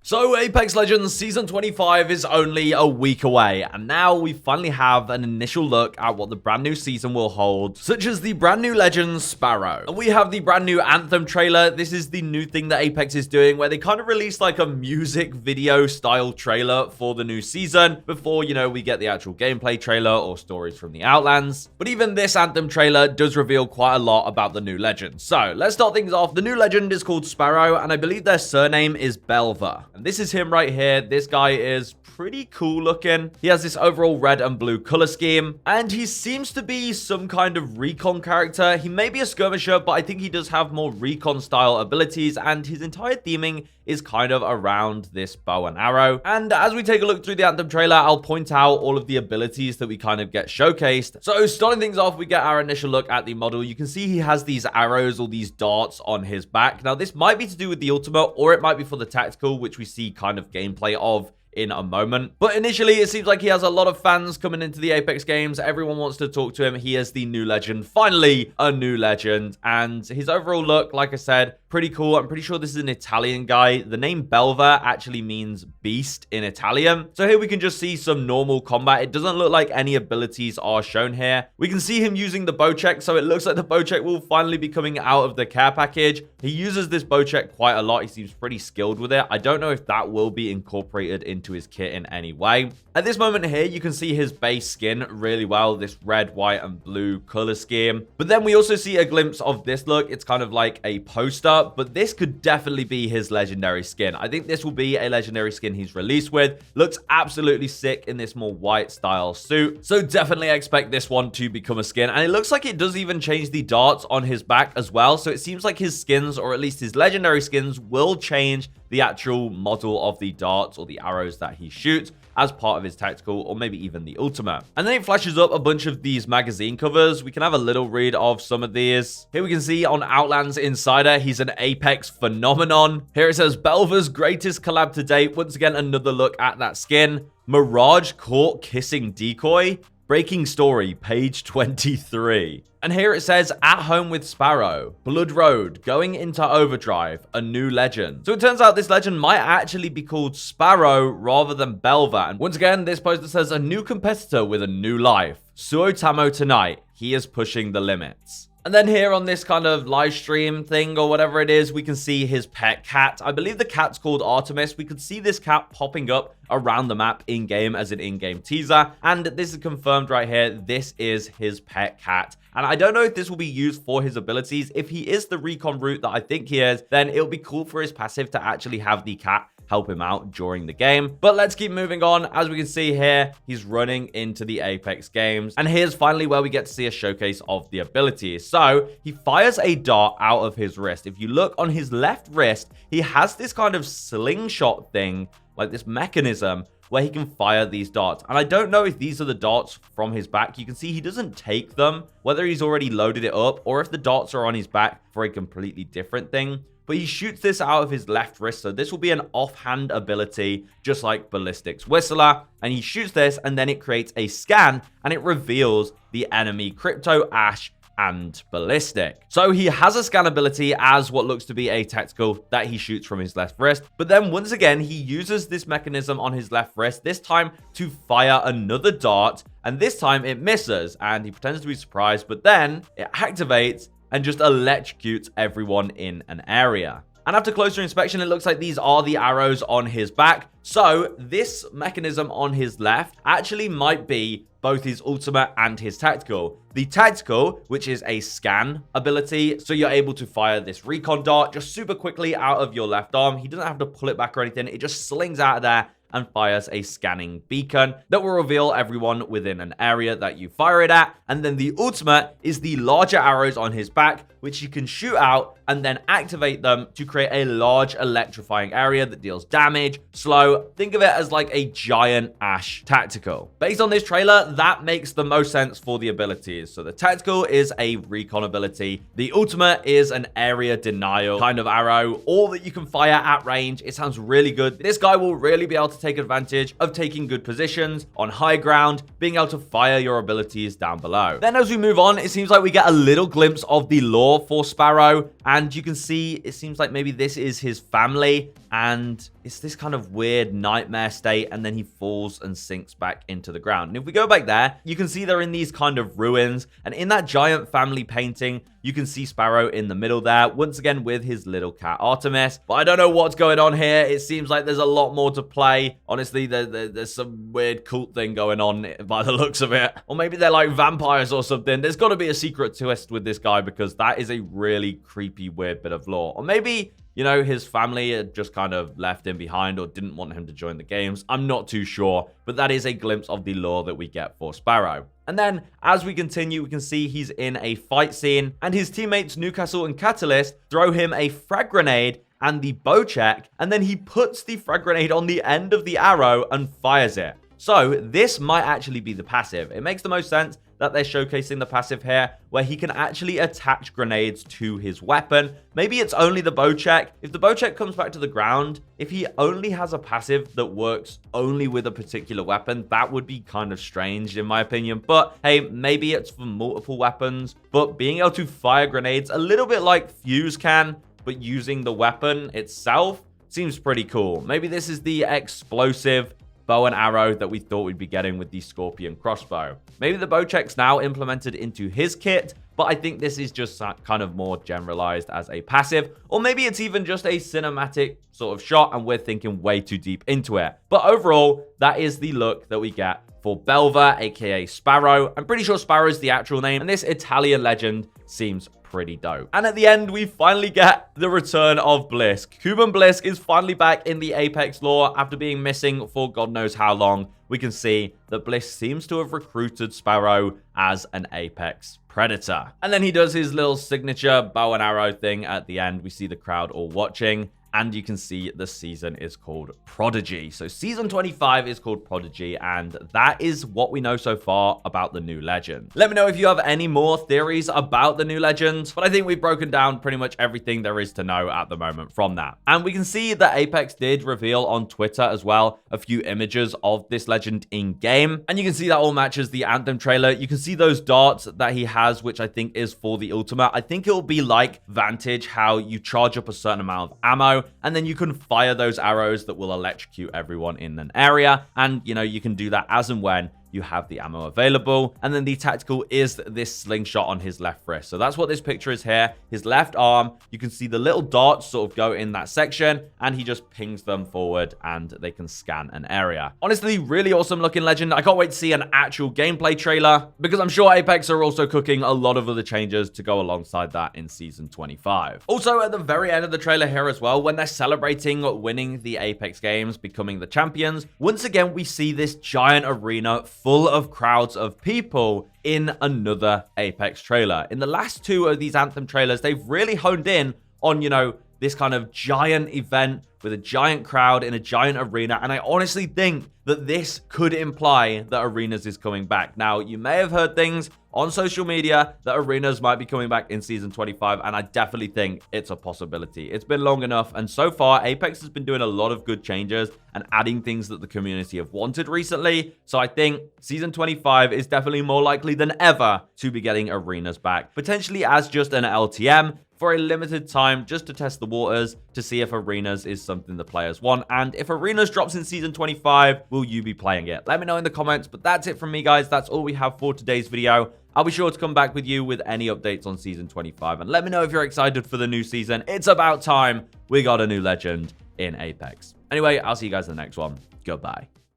So Apex Legends Season 25 is only a week away, and now we finally have an initial look at what the brand new season will hold, such as the brand new legend Sparrow. And we have the brand new Anthem trailer. This is the new thing that Apex is doing, where they kind of released like a music video style trailer for the new season before, we get the actual gameplay trailer or stories from the Outlands. But even this Anthem trailer does reveal quite a lot about the new legend. So let's start things off. The new legend is called Sparrow, and I believe their surname is Belver. And this is him right here. This guy is pretty cool looking. He has this overall red and blue color scheme, and he seems to be some kind of recon character. He may be a skirmisher, but I think he does have more recon style abilities, and his entire theming is kind of around this bow and arrow. And as we take a look through the Anthem trailer, I'll point out all of the abilities that we kind of get showcased. So starting things off, we get our initial look at the model. You can see he has these arrows or these darts on his back. Now this might be to do with the ultimate, or it might be for the tactical, which we see kind of gameplay of in a moment. But initially, it seems like he has a lot of fans coming into the Apex games. Everyone wants to talk to him. He is the new legend. Finally, a new legend. And his overall look, like I said, pretty cool. I'm pretty sure this is an Italian guy. The name Belver actually means beast in Italian. So here we can just see some normal combat. It doesn't look like any abilities are shown here. We can see him using the bow check. So it looks like the bow check will finally be coming out of the care package. He uses this bow check quite a lot. He seems pretty skilled with it. I don't know if that will be incorporated into his kit in any way. At this moment here, you can see his base skin really well, this red, white, and blue color scheme. But then we also see a glimpse of this look. It's kind of like a poster, but this could definitely be his legendary skin. I think this will be a legendary skin he's released with. Looks absolutely sick in this more white style suit. So definitely expect this one to become a skin. And it looks like it does even change the darts on his back as well. So it seems like his skins, or at least his legendary skins, will change the actual model of the darts or the arrows that he shoots as part of his tactical, or maybe even the ultimate. And then it flashes up a bunch of these magazine covers. We can have a little read of some of these. Here we can see on Outlands Insider, he's an Apex phenomenon. Here it says Belver's greatest collab to date. Once again, another look at that skin. Mirage caught kissing decoy. Breaking story, page 23. And here it says, at home with Sparrow, Blood Road, going into overdrive, a new legend. So it turns out this legend might actually be called Sparrow rather than Belver. And once again, this poster says a new competitor with a new life. Suotamo tonight, he is pushing the limits. And then here on this kind of live stream thing or whatever it is, we can see his pet cat. I believe the cat's called Artemis. We could see this cat popping up around the map in-game as an in-game teaser. And this is confirmed right here. This is his pet cat. And I don't know if this will be used for his abilities. If he is the recon route that I think he is, then it'll be cool for his passive to actually have the cat help him out during the game. But let's keep moving on. As we can see here, he's running into the Apex games. And here's finally where we get to see a showcase of the abilities. So he fires a dart out of his wrist. If you look on his left wrist, he has this kind of slingshot thing, like this mechanism where he can fire these darts. And I don't know if these are the darts from his back. You can see he doesn't take them, whether he's already loaded it up or if the darts are on his back for a completely different thing. But he shoots this out of his left wrist, so this will be an offhand ability, just like Ballistics Whistler. And he shoots this, and then it creates a scan, and it reveals the enemy Crypto, Ash, and Ballistic. So he has a scan ability as what looks to be a tactical that he shoots from his left wrist. But then once again, he uses this mechanism on his left wrist, this time to fire another dart. And this time it misses, and he pretends to be surprised, but then it activates and just electrocutes everyone in an area. And after closer inspection, it looks like these are the arrows on his back. So this mechanism on his left actually might be both his ultimate and his tactical. The tactical, which is a scan ability, so you're able to fire this recon dart just super quickly out of your left arm. He doesn't have to pull it back or anything. It just slings out of there and fires a scanning beacon that will reveal everyone within an area that you fire it at. And then the ultimate is the larger arrows on his back, which you can shoot out and then activate them to create a large electrifying area that deals damage, slow. Think of it as like a giant Ash tactical. Based on this trailer, that makes the most sense for the abilities. So the tactical is a recon ability. The ultimate is an area denial kind of arrow, all that you can fire at range. It sounds really good. This guy will really be able to take advantage of taking good positions on high ground, being able to fire your abilities down below. Then as we move on, it seems like we get a little glimpse of the lore for Sparrow, and you can see it seems like maybe this is his family, and it's this kind of weird nightmare state, and then he falls and sinks back into the ground. And if we go back there, you can see they're in these kind of ruins, and in that giant family painting, you can see Sparrow in the middle there, once again with his little cat Artemis. But I don't know what's going on here. It seems like there's a lot more to play. Honestly, there's some weird cult thing going on by the looks of it. Or maybe they're like vampires or something. There's got to be a secret twist with this guy, because that is a really creepy, weird bit of lore. Or maybe, you know, his family had just kind of left him behind or didn't want him to join the games. I'm not too sure, but that is a glimpse of the lore that we get for Sparrow. And then, as we continue, we can see he's in a fight scene, and his teammates Newcastle and Catalyst throw him a frag grenade and the bow check, and then he puts the frag grenade on the end of the arrow and fires it. So, this might actually be the passive. It makes the most sense that they're showcasing the passive here, where he can actually attach grenades to his weapon. Maybe it's only the bow check. If the bow check comes back to the ground, if he only has a passive that works only with a particular weapon, that would be kind of strange in my opinion. But hey, maybe it's for multiple weapons. But being able to fire grenades a little bit like Fuse can, but using the weapon itself, seems pretty cool. Maybe this is the explosive bow and arrow that we thought we'd be getting with the Scorpion crossbow. Maybe the bow check's now implemented into his kit, but I think this is just kind of more generalized as a passive, or maybe it's even just a cinematic sort of shot and we're thinking way too deep into it. But overall, that is the look that we get for Belva, aka Sparrow. I'm pretty sure Sparrow is the actual name, and this Italian legend seems pretty dope. And at the end, we finally get the return of Blisk. Cuban Blisk is finally back in the Apex lore after being missing for God knows how long. We can see that Blisk seems to have recruited Sparrow as an Apex predator. And then he does his little signature bow and arrow thing at the end. We see the crowd all watching, and you can see the season is called Prodigy. So season 25 is called Prodigy, and that is what we know so far about the new legend. Let me know if you have any more theories about the new legend, but I think we've broken down pretty much everything there is to know at the moment from that. And we can see that Apex did reveal on Twitter as well a few images of this legend in game, and you can see that all matches the Anthem trailer. You can see those darts that he has, which I think is for the ultimate. I think it'll be like Vantage, how you charge up a certain amount of ammo, and then you can fire those arrows that will electrocute everyone in an area. And, you know, you can do that as and when you have the ammo available. And then the tactical is this slingshot on his left wrist. So that's what this picture is here. His left arm, you can see the little dots sort of go in that section, and he just pings them forward and they can scan an area. Honestly, really awesome looking legend. I can't wait to see an actual gameplay trailer, because I'm sure Apex are also cooking a lot of other changes to go alongside that in season 25. Also, at the very end of the trailer here as well, when they're celebrating winning the Apex games, becoming the champions, once again we see this giant arena full of crowds of people in another Apex trailer. In the last two of these Anthem trailers, they've really honed in on, you know, this kind of giant event with a giant crowd in a giant arena. And I honestly think that this could imply that Arenas is coming back. Now, you may have heard things on social media that Arenas might be coming back in season 25, and I definitely think it's a possibility. It's been long enough, and so far, Apex has been doing a lot of good changes and adding things that the community have wanted recently. So I think season 25 is definitely more likely than ever to be getting Arenas back, potentially as just an LTM for a limited time, just to test the waters, to see if Arenas is something the players want. And if Arenas drops in season 25, will you be playing it? Let me know in the comments. But that's it from me, guys. That's all we have for today's video. I'll be sure to come back with you with any updates on season 25. And let me know if you're excited for the new season. It's about time we got a new legend in Apex. Anyway, I'll see you guys in the next one. Goodbye.